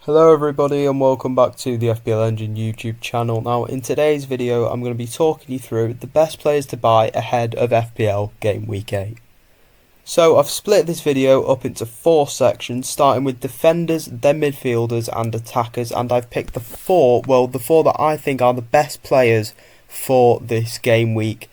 Hello everybody and welcome back to the FPL Engine YouTube channel. Now in today's video I'm going to be talking you through the best players to buy ahead of FPL Game Week 8. So I've split this video up into 4 sections, starting with defenders, then midfielders and attackers, and I've picked the four that I think are the best players for this game week.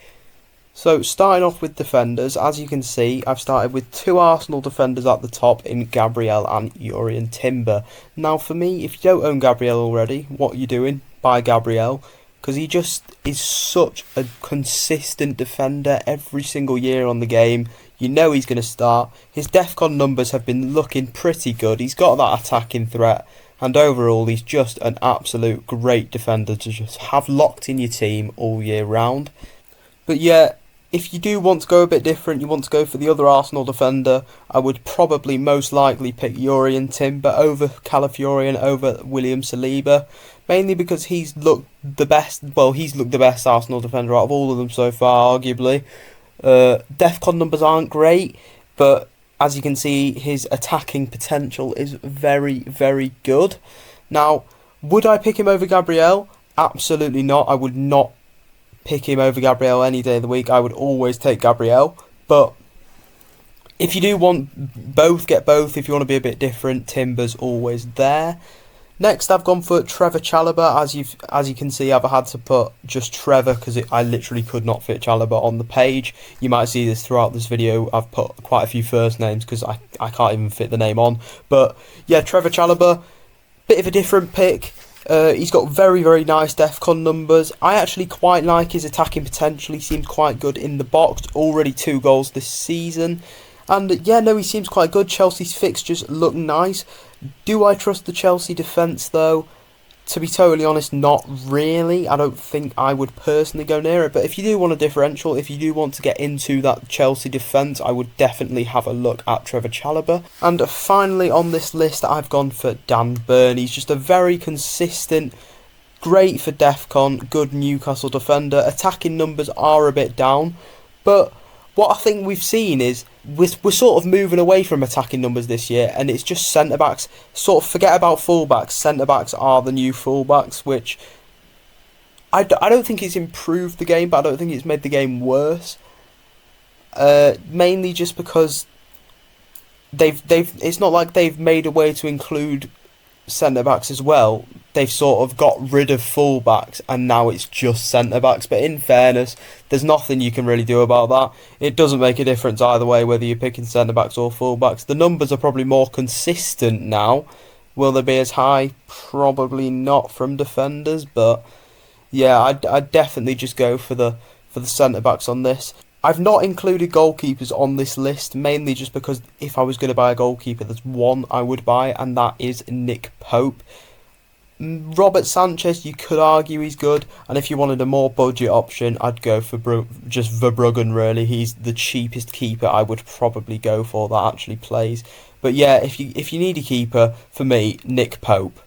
So starting off with defenders, as you can see, I've started with 2 Arsenal defenders at the top in Gabriel and Jurrien Timber. Now for me, if you don't own Gabriel already, what are you doing? Buy Gabriel, because he just is such a consistent defender every single year on the game. You know he's going to start. His DEFCON numbers have been looking pretty good. He's got that attacking threat, and overall he's just an absolute great defender to just have locked in your team all year round. But yeah, if you do want to go a bit different, you want to go for the other Arsenal defender, I would probably most likely pick Jurrien Timber over Calafiori and over William Saliba, mainly because he's looked the best Arsenal defender out of all of them so far, arguably. DEFCON numbers aren't great, but as you can see, his attacking potential is very, very good. Now, would I pick him over Gabriel? Absolutely not. I would not pick him over Gabriel any day of the week. I would always take Gabriel, but if you do want both, get both. If you want to be a bit different, Timber's always there. Next, I've gone for Trevor Chalobah. As you can see, I've had to put just Trevor because I literally could not fit Chalobah on the page. You might see this throughout this video. I've put quite a few first names because I can't even fit the name on. But yeah, Trevor Chalobah, bit of a different pick. He's got very, very nice DEFCON numbers. I actually quite like his attacking potential. He seems quite good in the box. Already 2 goals this season. And yeah, no, he seems quite good. Chelsea's fixtures look nice. Do I trust the Chelsea defence though? To be totally honest, not really. I don't think I would personally go near it. But if you do want a differential, if you do want to get into that Chelsea defence, I would definitely have a look at Trevor Chalobah. And finally on this list, I've gone for Dan Burn. He's just a very consistent, great for DEFCON, good Newcastle defender. Attacking numbers are a bit down, but what I think we've seen is we're sort of moving away from attacking numbers this year, and it's just centre-backs. Sort of forget about full-backs. Centre-backs are the new full-backs, which I don't think it's improved the game, but I don't think it's made the game worse. Mainly just because it's not like they've made a way to include centre-backs as well. They've sort of got rid of full-backs and now it's just centre-backs. But in fairness, there's nothing you can really do about that. It doesn't make a difference either way whether you're picking centre-backs or full-backs. The numbers are probably more consistent now. Will they be as high? Probably not from defenders, but yeah, I'd definitely just go for the centre-backs on this. I've not included goalkeepers on this list, mainly just because if I was going to buy a goalkeeper, there's one I would buy, and that is Nick Pope. Robert Sanchez, you could argue he's good, and if you wanted a more budget option, I'd go for just Verbruggen, really. He's the cheapest keeper I would probably go for that actually plays. But yeah, if you need a keeper, for me, Nick Pope.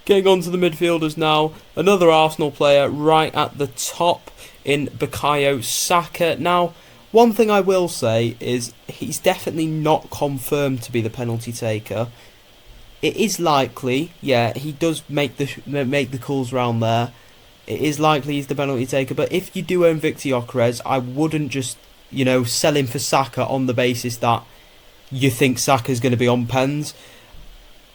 Getting on to the midfielders now, another Arsenal player right at the top in Bukayo Saka. Now, one thing I will say is he's definitely not confirmed to be the penalty taker. It is likely, yeah, he does make the calls round there. It is likely he's the penalty taker, but if you do own Victor Gyökeres, I wouldn't just, sell him for Saka on the basis that you think Saka's going to be on pens.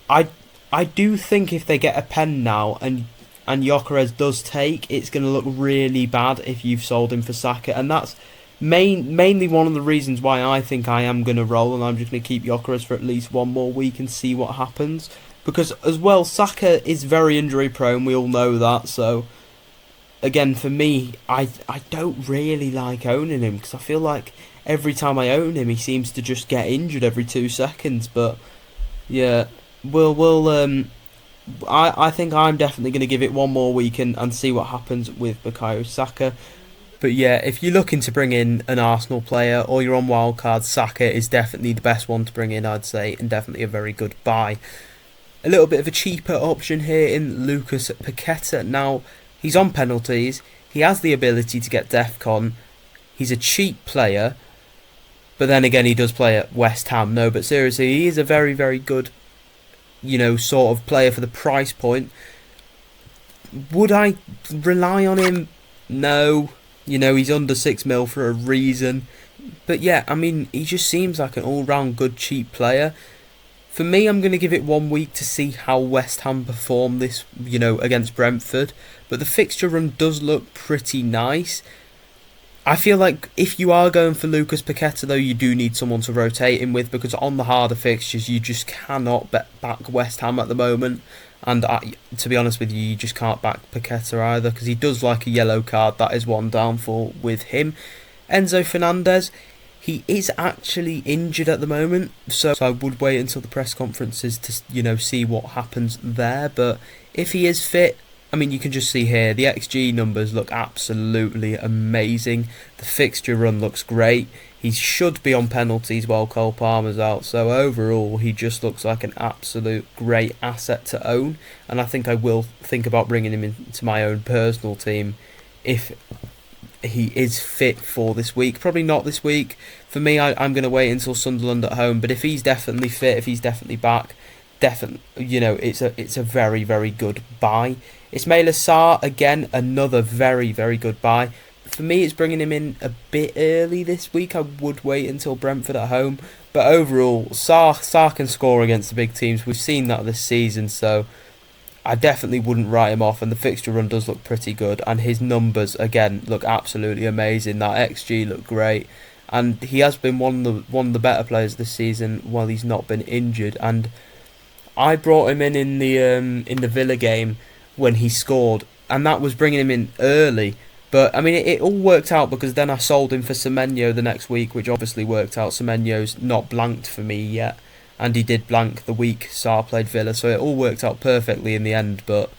I do think if they get a pen now and Gyökeres does take, it's going to look really bad if you've sold him for Saka, and that's mainly one of the reasons why I think I am going to roll, and I'm just going to keep Gyökeres for at least one more week and see what happens. Because as well, Saka is very injury prone, we all know that, so again, for me, I don't really like owning him, because I feel like every time I own him, he seems to just get injured every 2 seconds, but yeah, I think I'm definitely going to give it one more week and see what happens with Bukayo Saka. But yeah, if you're looking to bring in an Arsenal player or you're on wildcard, Saka is definitely the best one to bring in, I'd say, and definitely a very good buy. A little bit of a cheaper option here in Lucas Paqueta. Now, he's on penalties, he has the ability to get DEFCON, he's a cheap player, but then again he does play at West Ham. No, but seriously, he is a very, very good sort of player for the price point. Would I rely on him? No. He's under 6 mil for a reason. But yeah, I mean, he just seems like an all-round good, cheap player. For me, I'm going to give it 1 week to see how West Ham perform this, against Brentford. But the fixture run does look pretty nice. I feel like if you are going for Lucas Paqueta, though, you do need someone to rotate him with, because on the harder fixtures, you just cannot back West Ham at the moment. And to be honest with you, you just can't back Paqueta either, because he does like a yellow card. That is one downfall with him. Enzo Fernandez, he is actually injured at the moment, so I would wait until the press conferences to see what happens there. But if he is fit, I mean, you can just see here, the XG numbers look absolutely amazing. The fixture run looks great. He should be on penalties while Cole Palmer's out. So overall, he just looks like an absolute great asset to own. And I think I will think about bringing him into my own personal team if he is fit for this week. Probably not this week. For me, I'm going to wait until Sunderland at home. But if he's definitely fit, if he's definitely back, it's a very, very good buy. Ismaila Sarr, again, another very, very good buy. For me, it's bringing him in a bit early this week. I would wait until Brentford at home. But overall, Sarr can score against the big teams. We've seen that this season, so I definitely wouldn't write him off. And the fixture run does look pretty good. And his numbers, again, look absolutely amazing. That XG looked great. And he has been one of the better players this season while he's not been injured. And I brought him in the Villa game when he scored, and that was bringing him in early. But I mean, it all worked out, because then I sold him for Semenyo the next week, which obviously worked out. Semenyo's not blanked for me yet, and he did blank the week Sarr played Villa, so it all worked out perfectly in the end. But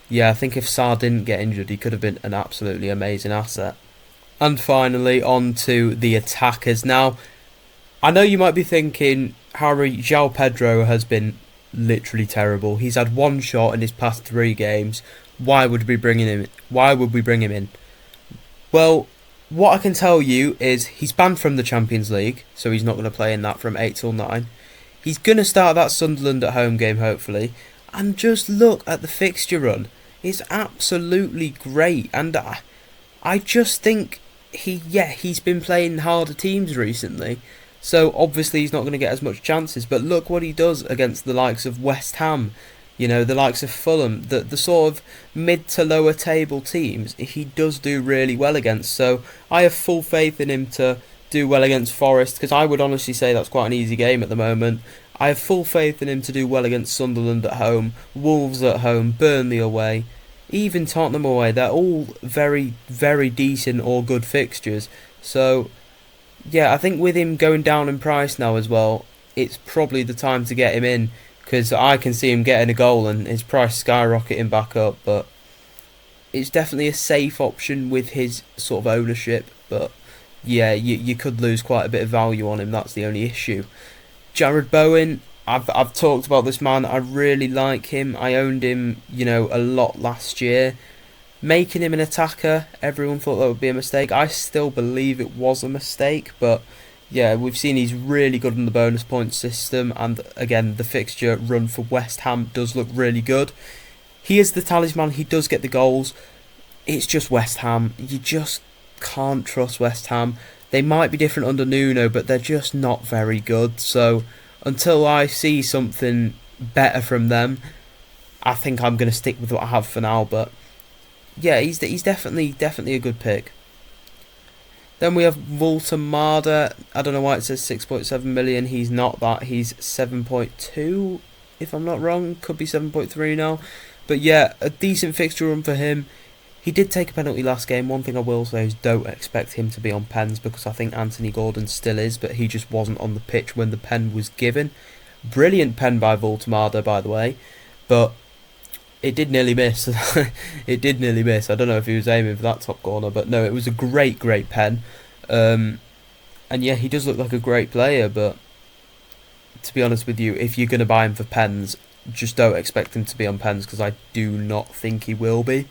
yeah, I think if Sarr didn't get injured, he could have been an absolutely amazing asset. And finally, on to the attackers. Now, I know you might be thinking, Harry, João Pedro has been literally terrible. He's had one shot in his past 3 games. Why would we bring him in? Well, what I can tell you is he's banned from the Champions League, so he's not going to play in that from 8 till 9. He's going to start that Sunderland at home game, hopefully. And just look at the fixture run. It's absolutely great. And I just think he's been playing harder teams recently. So obviously he's not going to get as much chances, but look what he does against the likes of West Ham, the likes of Fulham, the sort of mid to lower table teams. He does do really well against. So I have full faith in him to do well against Forest, because I would honestly say that's quite an easy game at the moment. I have full faith in him to do well against Sunderland at home, Wolves at home, Burnley away, even Tottenham away. They're all very, very decent or good fixtures. So yeah, I think with him going down in price now as well, it's probably the time to get him in, because I can see him getting a goal and his price skyrocketing back up. But it's definitely a safe option with his sort of ownership. But yeah, you could lose quite a bit of value on him. That's the only issue. Jared Bowen, I've talked about this man. I really like him. I owned him, a lot last year. Making him an attacker, everyone thought that would be a mistake. I still believe it was a mistake, but yeah, we've seen he's really good in the bonus point system, and again, the fixture run for West Ham does look really good. He is the talisman, he does get the goals. It's just West Ham. You just can't trust West Ham. They might be different under Nuno, but they're just not very good. So until I see something better from them, I think I'm going to stick with what I have for now. But yeah, he's definitely a good pick. Then we have Voltemada. I don't know why it says 6.7 million. He's not that. He's 7.2, if I'm not wrong. Could be 7.3 now. But yeah, a decent fixture run for him. He did take a penalty last game. One thing I will say is don't expect him to be on pens, because I think Anthony Gordon still is, but he just wasn't on the pitch when the pen was given. Brilliant pen by Voltemada, by the way, but it did nearly miss. It did nearly miss. I don't know if he was aiming for that top corner, but no, it was a great pen. And yeah, he does look like a great player, but to be honest with you, if you're going to buy him for pens, just don't expect him to be on pens, because I do not think he will be.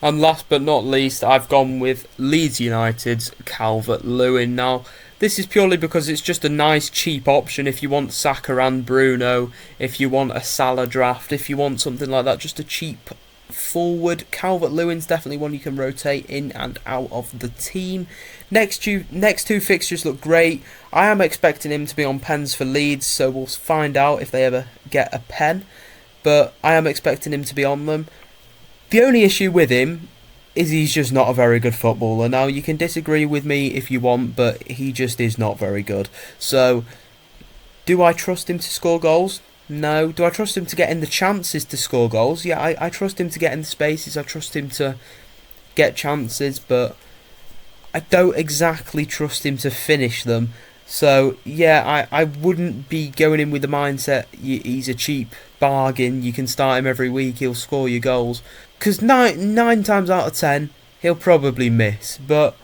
And last but not least, I've gone with Leeds United's Calvert-Lewin. Now, This is purely because it's just a nice cheap option if you want Saka and Bruno, if you want a Salah draft, if you want something like that, just a cheap forward. Calvert-Lewin's definitely one you can rotate in and out of the team. Next two fixtures look great. I am expecting him to be on pens for Leeds, so we'll find out if they ever get a pen, but I am expecting him to be on them. The only issue with him is he's just not a very good footballer. Now, you can disagree with me if you want, but he just is not very good. So, do I trust him to score goals? No. Do I trust him to get in the chances to score goals? Yeah, I trust him to get in the spaces. I trust him to get chances, but I don't exactly trust him to finish them. So, yeah, I wouldn't be going in with the mindset he's a cheap bargain, you can start him every week, he'll score your goals. Because nine times out of 10, he'll probably miss. But,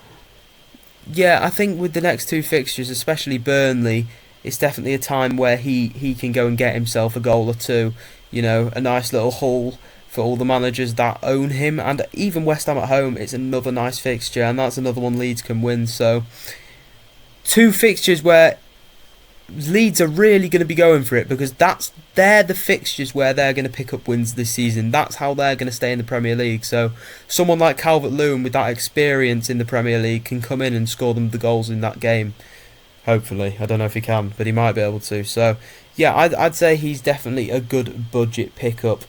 yeah, I think with the next two fixtures, especially Burnley, it's definitely a time where he can go and get himself a goal or two. You know, a nice little haul for all the managers that own him. And even West Ham at home, it's another nice fixture, and that's another one Leeds can win. So, two fixtures where Leeds are really going to be going for it, because they're the fixtures where they're going to pick up wins this season. That's how they're going to stay in the Premier League. So someone like Calvert-Lewin with that experience in the Premier League can come in and score them the goals in that game. Hopefully. I don't know if he can, but he might be able to. So yeah, I'd say he's definitely a good budget pickup.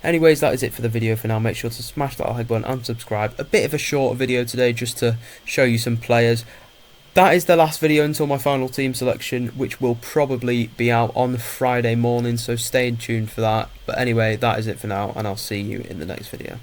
Anyways, that is it for the video for now. Make sure to smash that like button and subscribe. A bit of a short video today just to show you some players. That is the last video until my final team selection, which will probably be out on Friday morning, so stay tuned for that. But anyway, that is it for now, and I'll see you in the next video.